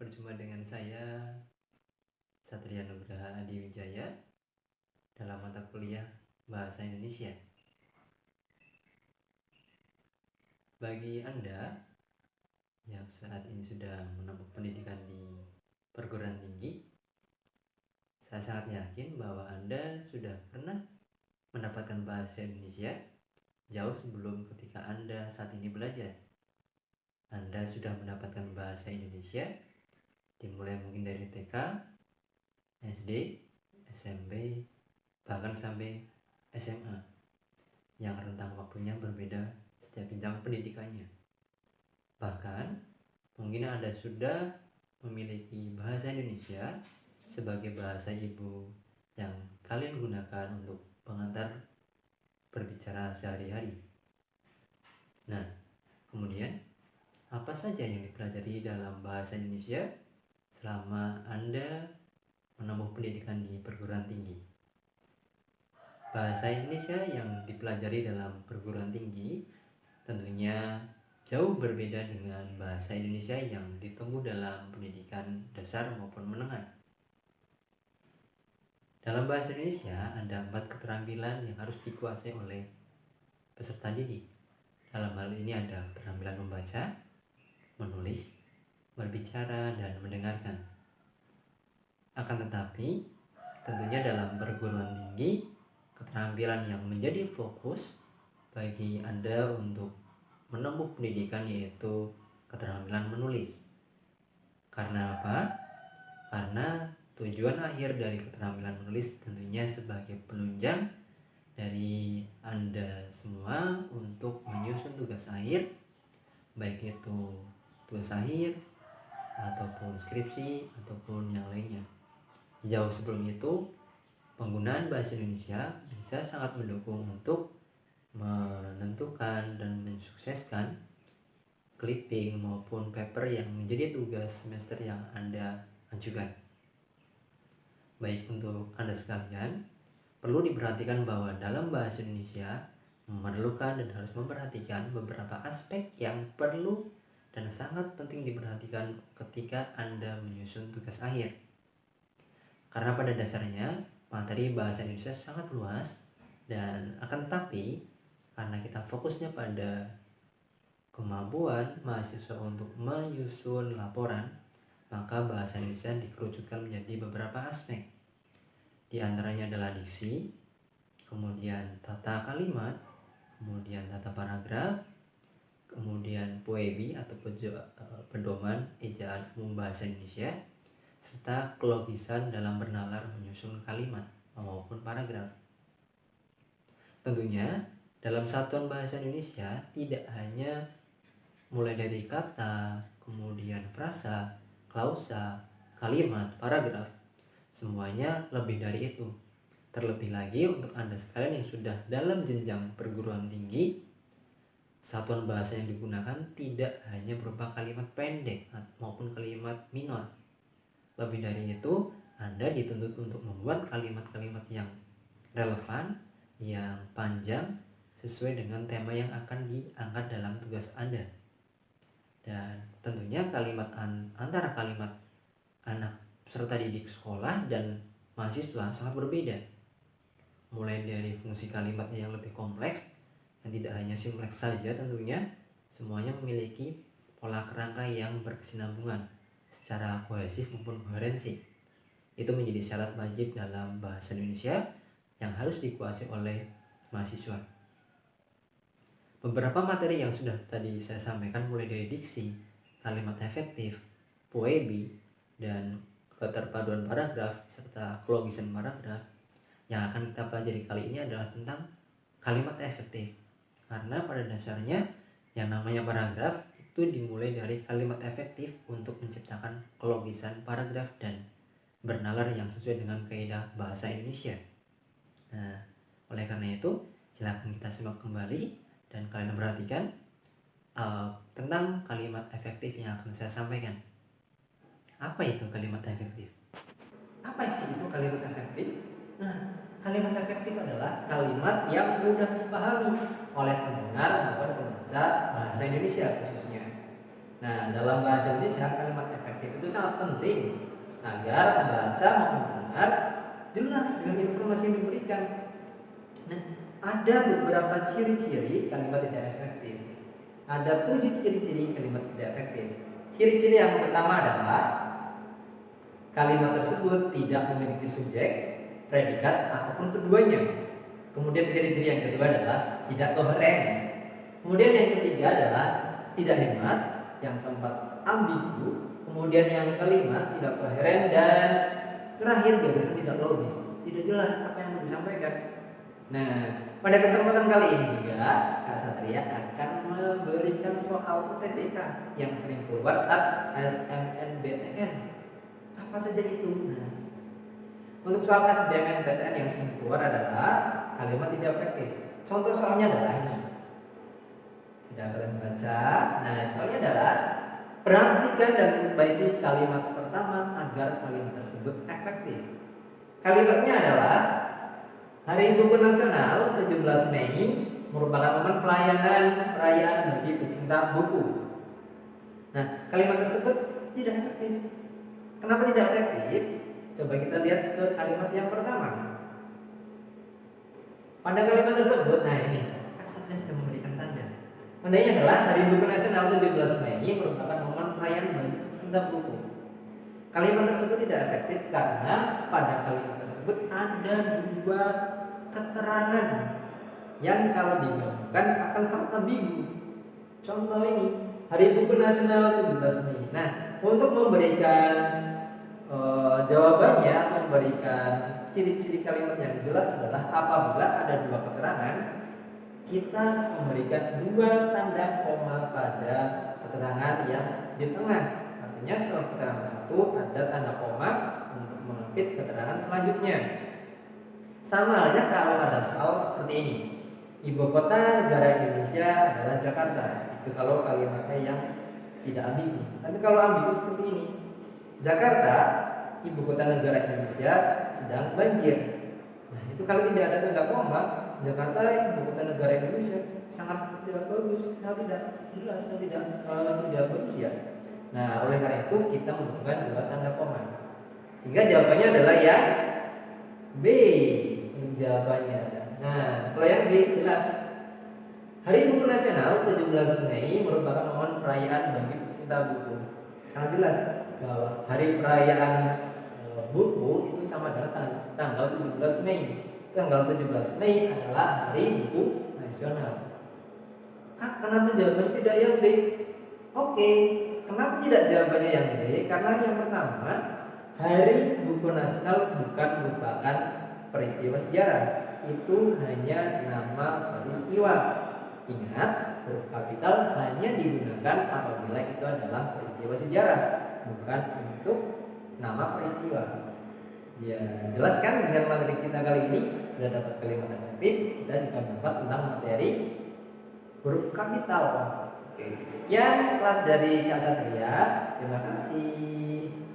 berjumpa dengan saya Satria Nugraha Adi Wijaya dalam mata kuliah Bahasa Indonesia. Bagi Anda yang saat ini sudah menempuh pendidikan di perguruan tinggi, saya sangat yakin bahwa Anda sudah pernah mendapatkan bahasa Indonesia jauh sebelum ketika Anda saat ini belajar. Anda sudah mendapatkan bahasa Indonesia dimulai mungkin dari TK, SD, SMP, bahkan sampai SMA yang rentang waktunya berbeda setiap jenjang pendidikannya. Bahkan mungkin Anda sudah memiliki bahasa Indonesia sebagai bahasa ibu yang kalian gunakan untuk pengantar berbicara sehari-hari. Nah, kemudian apa saja yang dipelajari dalam bahasa Indonesia selama Anda menempuh pendidikan di perguruan tinggi? Bahasa Indonesia yang dipelajari dalam perguruan tinggi tentunya jauh berbeda dengan bahasa Indonesia yang ditempuh dalam pendidikan dasar maupun menengah. Dalam bahasa Indonesia ada 4 keterampilan yang harus dikuasai oleh peserta didik. Dalam hal ini ada keterampilan membaca, menulis, berbicara, dan mendengarkan. Akan tetapi, tentunya dalam perguruan tinggi, keterampilan yang menjadi fokus bagi Anda untuk menempuh pendidikan yaitu keterampilan menulis. Karena apa? Karena tujuan akhir dari keterampilan menulis tentunya sebagai penunjang dari Anda semua untuk menyusun tugas akhir, baik itu tugas akhir ataupun skripsi ataupun yang lainnya. Jauh sebelum itu, penggunaan bahasa Indonesia bisa sangat mendukung untuk menentukan dan mensukseskan clipping maupun paper yang menjadi tugas semester yang Anda ajukan. Baik, untuk Anda sekalian, perlu diperhatikan bahwa dalam bahasa Indonesia memerlukan dan harus memperhatikan beberapa aspek yang perlu dan sangat penting diperhatikan ketika Anda menyusun tugas akhir. Karena pada dasarnya materi bahasa Indonesia sangat luas, dan akan tetapi karena kita fokusnya pada kemampuan mahasiswa untuk menyusun laporan, maka bahasa Indonesia dikerucutkan menjadi beberapa aspek. Di antaranya adalah diksi, kemudian tata kalimat, kemudian tata paragraf, kemudian poebi atau pedoman ejaan umum bahasa Indonesia, serta kelogisan dalam bernalar menyusun kalimat maupun paragraf. Tentunya dalam satuan bahasa Indonesia tidak hanya mulai dari kata, kemudian frasa, klausa, kalimat, paragraf, semuanya lebih dari itu. Terlebih lagi untuk Anda sekalian yang sudah dalam jenjang perguruan tinggi, satuan bahasa yang digunakan tidak hanya berupa kalimat pendek maupun kalimat minor. Lebih dari itu, Anda dituntut untuk membuat kalimat-kalimat yang relevan, yang panjang, sesuai dengan tema yang akan diangkat dalam tugas Anda. Dan tentunya kalimat antara kalimat anak peserta didik sekolah dan mahasiswa sangat berbeda. Mulai dari fungsi kalimatnya yang lebih kompleks, yang tidak hanya simpleks saja tentunya, semuanya memiliki pola kerangka yang berkesinambungan secara kohesif maupun koherensi. Itu menjadi syarat wajib dalam bahasa Indonesia yang harus dikuasai oleh mahasiswa. Beberapa materi yang sudah tadi saya sampaikan mulai dari diksi, kalimat efektif, poebi, dan keterpaduan paragraf serta kelogisan paragraf. Yang akan kita pelajari kali ini adalah tentang kalimat efektif. Karena pada dasarnya yang namanya paragraf itu dimulai dari kalimat efektif untuk menciptakan kelogisan paragraf dan bernalar yang sesuai dengan kaidah bahasa Indonesia. Nah, oleh karena itu, silakan kita simak kembali dan kalian perhatikan tentang kalimat efektif yang akan saya sampaikan. Apa itu kalimat efektif? Apa sih itu kalimat efektif? Nah, kalimat efektif adalah kalimat yang mudah dipahami oleh pendengar maupun pembaca bahasa Indonesia khususnya. Nah, dalam bahasa Indonesia kalimat efektif itu sangat penting agar pembaca maupun pendengar jelas dengan informasi yang diberikan. Nah, ada beberapa ciri-ciri kalimat tidak efektif. Ada 7 ciri-ciri kalimat tidak efektif. Ciri-ciri yang pertama adalah kalimat tersebut tidak memiliki subjek, predikat, ataupun keduanya. Kemudian ciri-ciri yang kedua adalah tidak koheren. Kemudian yang ketiga adalah tidak hemat. Yang keempat ambigu. Kemudian yang kelima tidak koheren. Dan terakhir gagasan tidak logis, tidak jelas apa yang mau disampaikan. Nah, pada kesempatan kali ini juga Kak Satria akan memberikan soal UTBK yang sering keluar saat SNMPTN. Apa saja itu? Nah, untuk soal SNMPTN yang sering keluar adalah kalimat tidak efektif. Contoh soalnya adalah ini. Sudah kalian baca? Nah, soalnya adalah perhatikan dan perbaiki kalimat pertama agar kalimat tersebut efektif. Kalimatnya adalah Hari Buku Nasional 17 Mei merupakan momen perayaan bagi pecinta buku. Nah, kalimat tersebut tidak efektif. Kenapa tidak efektif? Coba kita lihat ke kalimat yang pertama. Pada kalimat tersebut, nah ini, Kak sudah memberikan tanda. Tandanya adalah Hari Buku Nasional 17 Mei merupakan momen perayaan bagi pecinta buku. Kalimat tersebut tidak efektif karena pada kalimat tersebut ada dua keterangan yang kalau digabungkan akan sangat ambigu. Contoh ini, Hari Buku Nasional 17 Mei. Nah, untuk memberikan jawabannya atau memberikan ciri-ciri kalimat yang jelas adalah apabila ada dua keterangan, kita memberikan dua tanda koma pada keterangan yang di tengah. Artinya setelah keterangan satu ada tanda koma untuk mengapit keterangan selanjutnya. Sama halnya kalau ada soal seperti ini. Ibu kota negara Indonesia adalah Jakarta. Itu kalau kalimatnya yang tidak ambigu. Tapi kalau ambigu seperti ini. Jakarta, ibu kota negara Indonesia sedang banjir. Nah, itu kalau tidak ada tanda koma, Jakarta ibu kota negara Indonesia sangat tidak bagus, sangat tidak jelas, dan tidak bagus ya. Nah, oleh karena itu kita membutuhkan dua tanda koma. Sehingga jawabannya adalah yang B. Jawabannya. Nah, kalau yang B jelas. Hari Buku Nasional 17 Mei merupakan momen perayaan bagi pecinta buku. Sangat jelas bahwa hari perayaan buku itu sama dengan tanggal 17 Mei. Tanggal 17 Mei adalah Hari Buku Nasional. Kenapa jawabannya tidak yang B? Oke, kenapa tidak jawabannya yang B? Karena yang pertama, Hari Buku Nasional bukan merupakan peristiwa sejarah. Itu hanya nama peristiwa. Ingat, huruf kapital hanya digunakan apabila itu adalah peristiwa sejarah, bukan untuk nama peristiwa. Ya, jelaskan dengan materi kita kali ini sudah dapat kalimat efektif, kita juga dapat tentang materi huruf kapital. Oke, sekian kelas dari Kak Satria. Terima kasih.